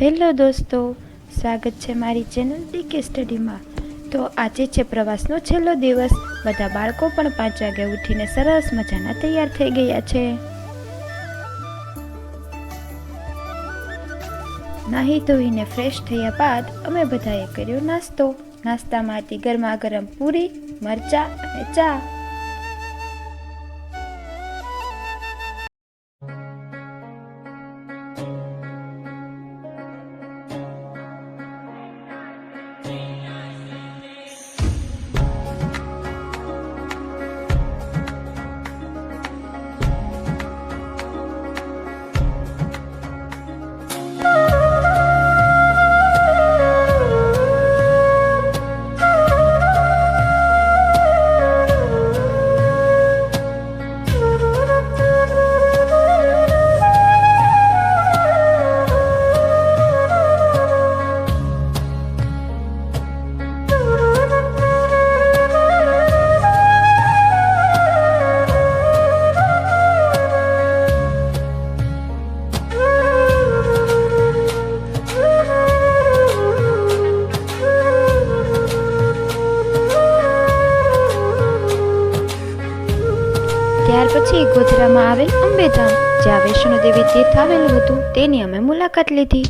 Hello દોસ્તો, સ્વાગત છે મારી ચેનલ ડીકે સ્ટડીમાં। તો આજે છે પ્રવાસનો છેલ્લો દિવસ। બધા બાળકો પણ 5 વાગે ઉઠીને સરસ મજાના તૈયાર થઈ ગયા છે। નાહી ધોઈને ફ્રેશ થયા બાદ અમે બધાએ કર્યો નાસ્તો। નાસ્તામાં હતી ગરમા ગરમ પૂરી, મરચાં અને ચા। ત્યાર પછી ગોધરામાં આવેલ અંબેધામ, જ્યાં વૈષ્ણોદેવી તીર્થ આવેલું હતું, તેની અમે મુલાકાત લીધી।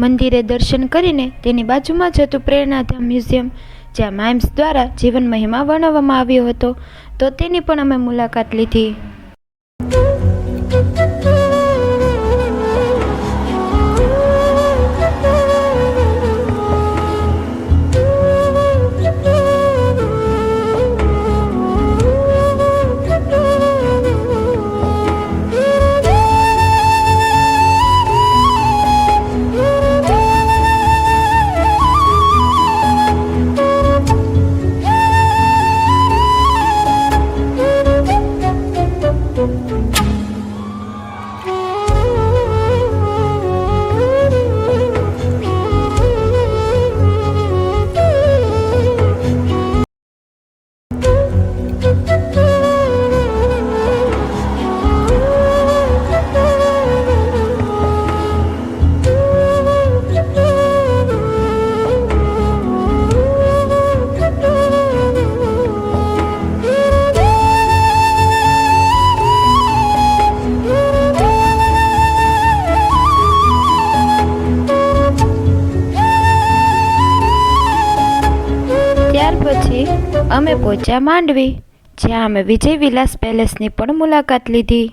મંદિરે દર્શન કરીને તેની બાજુમાં જ હતું પ્રેરણાધામ મ્યુઝિયમ, જ્યાં માઇમ્સ દ્વારા જીવન મહિમા વર્ણવવામાં આવ્યો હતો, તો તેની પણ અમે મુલાકાત લીધી. પછી અમે પહોંચ્યા માંડવી, જ્યાં અમે વિજય વિલાસ પેલેસની પણ મુલાકાત લીધી.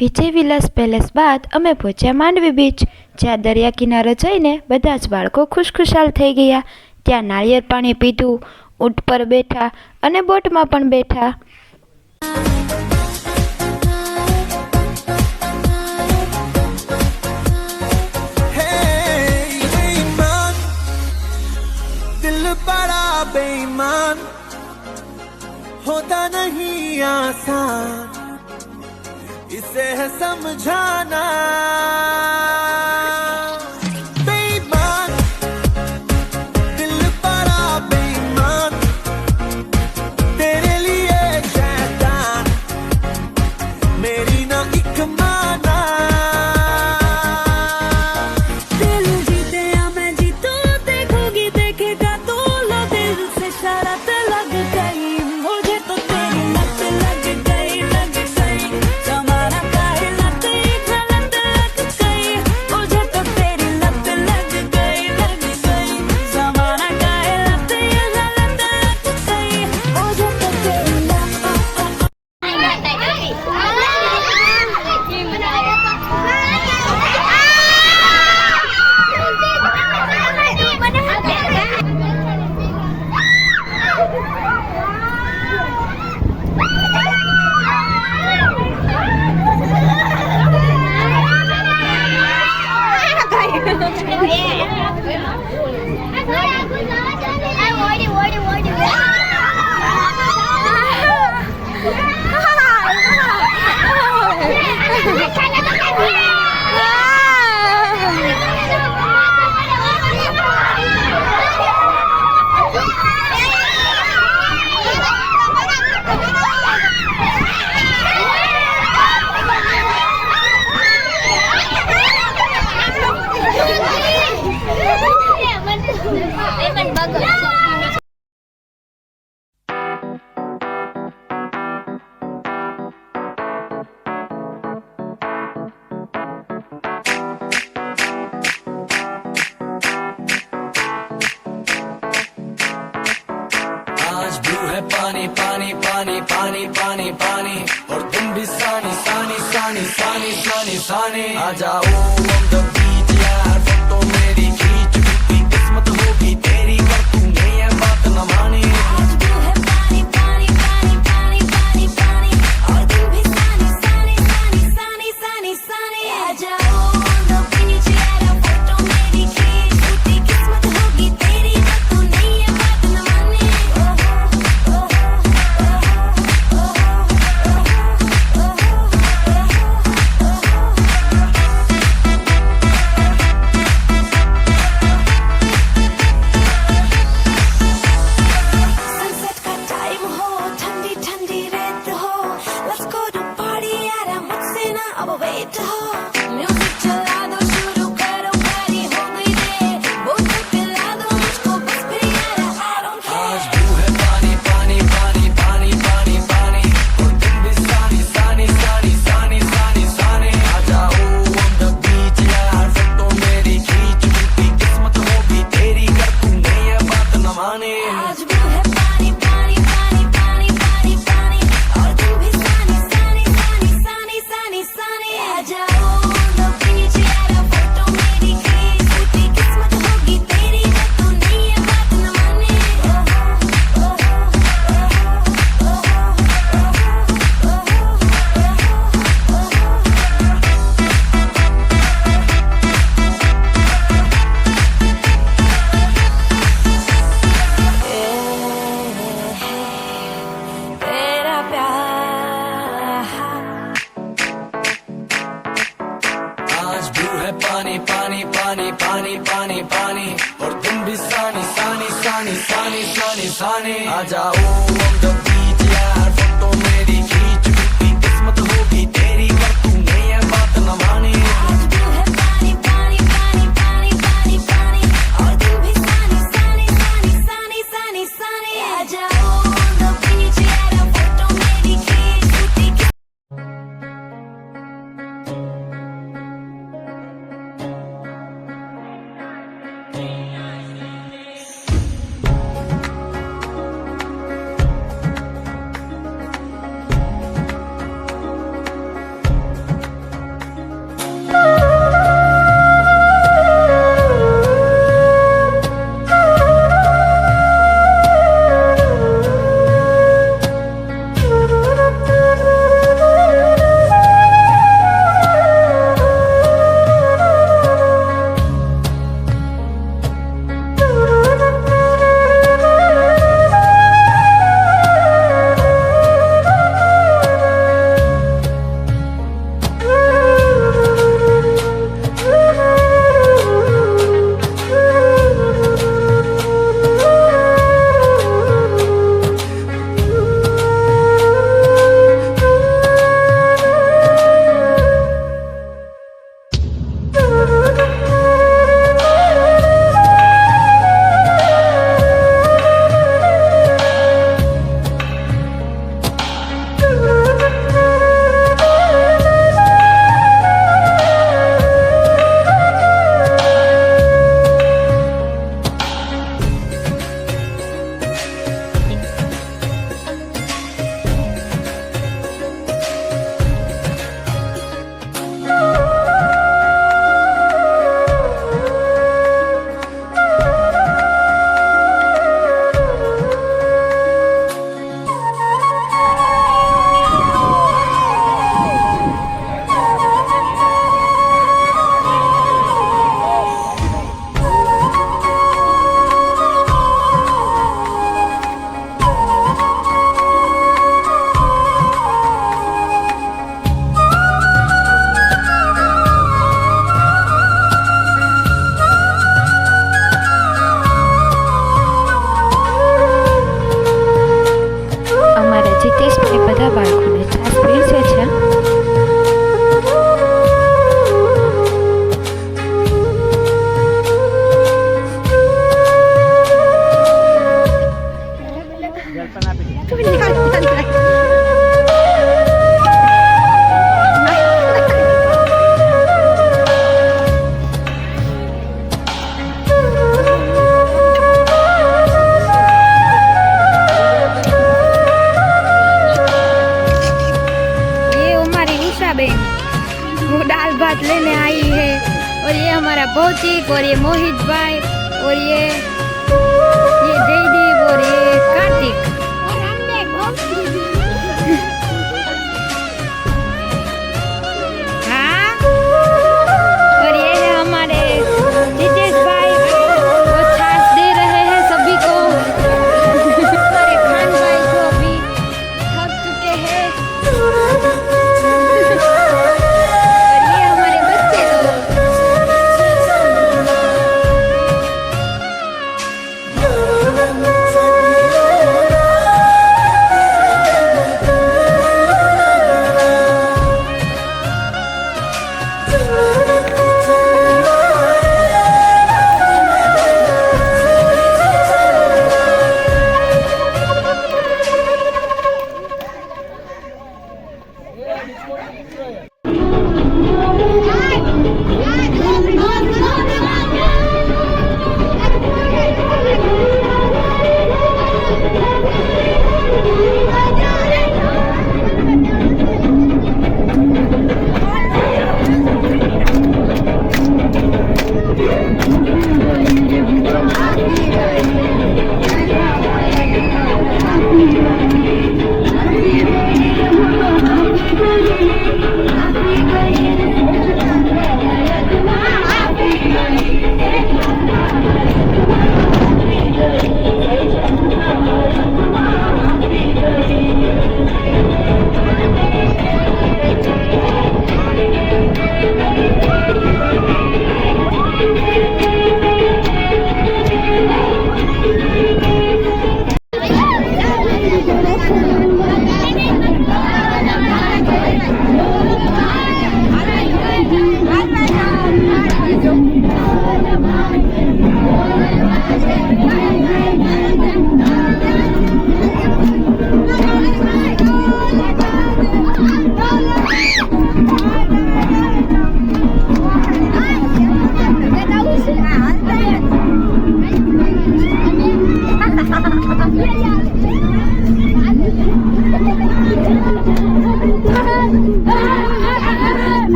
વિજય વિલાસ પેલેસ બાદ અમે પહોંચ્યા માંડવી બીચ, જ્યાં દરિયા કિનારે જઈને બધા જ બાળકો ખુશખુશાલ થઈ ગયા. ત્યાં નાળિયેર પાણી પીધું, ઊંટ પર બેઠા અને બોટમાં પણ બેઠા. बड़ा बेईमान होता नहीं आसान, इसे है समझाना. बेईमान दिल बड़ा बेईमान, तेरे लिए शैतान मेरी ना एक माना. पानी पानी पानी पानी पानी पानी और तुम भी सानी सानी सानी सानी सानी सानी आ जाओ on the beach यार, फोटो मेरी खींच, कितनी किस्मत होगी तेरी पर तूने ये बात न मानी. आज तू है पानी पानी पानी पानी पानी पानी और तुम भी सानी सानी सानी सानी सानी सानी. आ जाओ on the beach यार, फोटो मेरी खींच, कितनी किस्मत होगी तेरी पर तूने ये बात न मानी. पानी पानी पानी पानी पानी पानी और तुम भी सानी सानी सानी सानी सानी सानी. आ जाओ on the beach यार, फोटो मेरी खींच, कितनी किस्मत होगी तेरी पर तूने ये बात न मानी. आज तू है पानी पानी पानी पानी पानी पानी और तुम भी सानी सानी सानी सानी सानी सानी. आ जाओ on the beach यार, फोटो मेरी खींच, कितनी भौतिक और ये मोहित भाई और ये जयदीप और ये कार्तिक और हमने हाँ और ये है हमारे जितेश भाई वो छाछ दे रहे हैं सभी को हमारे खान भाई को भी थक चुके हैं और ये हमारे बच्चे लोग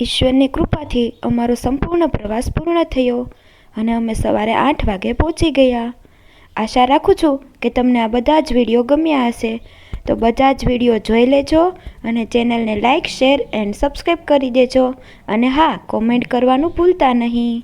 ઈશ્વરની કૃપાથી અમારો સંપૂર્ણ પ્રવાસ પૂર્ણ થયો અને અમે સવારે 8 વાગે પહોંચી ગયા. આશા રાખું છું કે તમને આ બધા જ વિડીયો ગમ્યા હશે. તો બધા જ વિડીયો જોઈ લેજો અને ચેનલને લાઇક, શેર એન્ડ સબસ્ક્રાઈબ કરી દેજો. અને હા, કોમેન્ટ કરવાનું ભૂલતા નહીં.